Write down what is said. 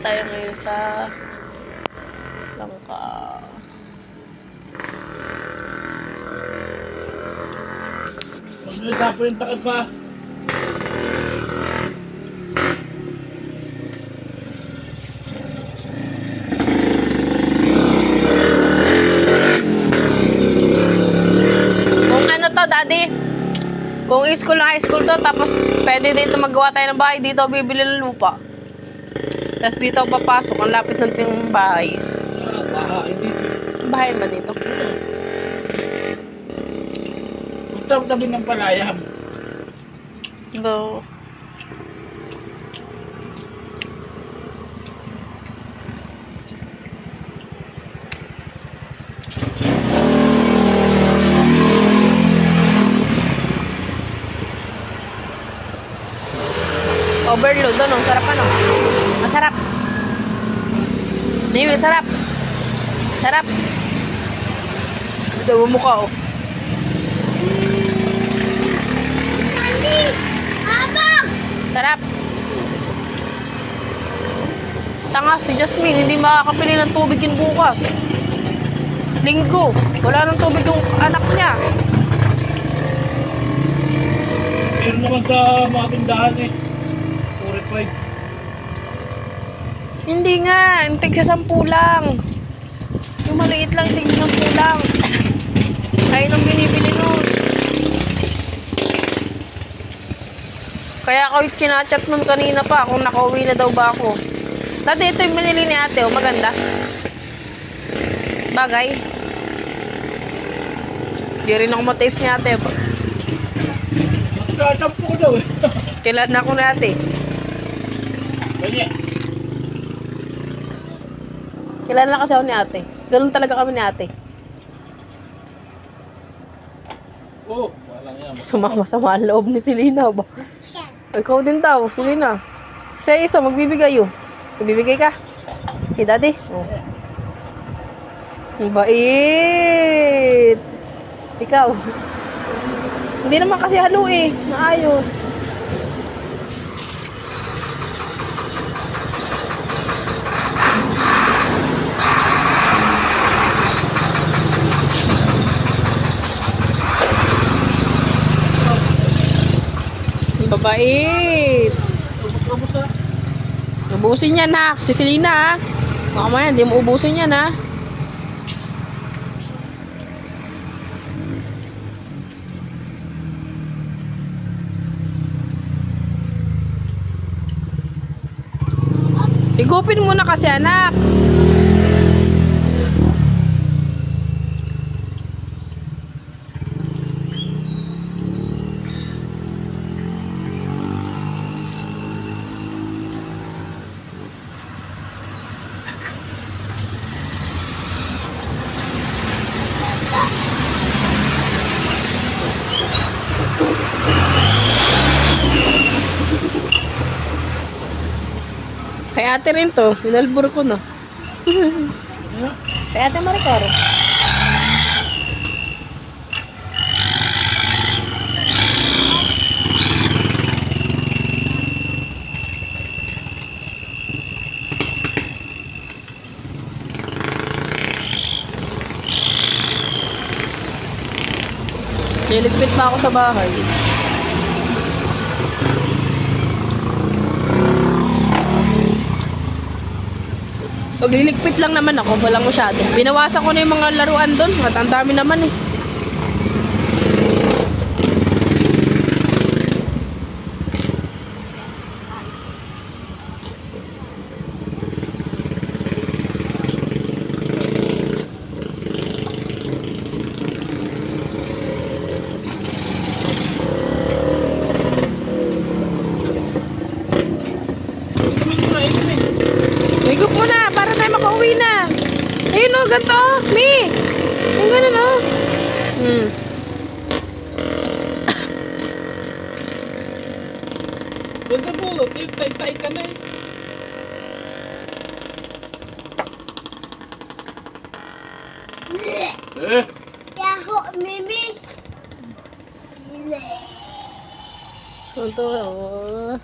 tayo ngayon sa Langka. Maganda po yung takad pa. Kung ano to, daddy? Kung school na high school to, tapos pwede dito magawa tayo ng bahay, dito bibili ng lupa. Tapos dito papasok, ang lapit ng ting bahay. Bahay dito. Bahay ba dito? Tabi ng palayam. Do. Overload, ano? Sarap ano? Masarap. Hindi, masarap. Sarap. Ito, mumukha, oh. Sarap. Tanga, si Jasmine, hindi makakapili ng tubig yun bukas. Linggo. Wala nang tubig yung anak niya. Meron naman sa mga tindahan eh. 45. Hindi nga, tig sa 10 lang. Yung maliit lang, tig sa 10 lang. Kaya nang binibili nun. Kaya ako kinachat nun kanina pa kung nakauwi na daw ba ako. Dati ito yung binili ni ate, oh, maganda. Bagay. Di rin ako mataste ni ate. Magkatampo ko daw eh. Kailan na ako ni ate. Kanya. Kailan na kasi ako ni ate. Ganun talaga kami ni ate. Oo, walang yan. Sumama-sama ang loob ni Selena ba? Ikaw din daw, Selena. Sa isa, magbibigay yun. Magbibigay ka? Kay daddy? Oh. Ang bait! Ikaw? Hindi naman kasi halo eh. Maayos. Babait. Ubus-ubus ha. Ubusin yan ha. Si Selena ha. Baka maya, hindi mo ubusin yan ha. Igupin mo na kasi anak. Kay ate rin to, inalbur ko na. Kay ate Maricor. Niligpit pa ako sa bahay. Magliligpit lang naman ako, walang masyado. Binawasan ko na yung mga laruan doon. At ang dami naman eh. Higop mo na, para tayo makauwi na. Ayun o, ganito o. Mi! Yung ganun o. Ganda po, tay-tay ka na eh. Yahoo, Mimi. Ito o.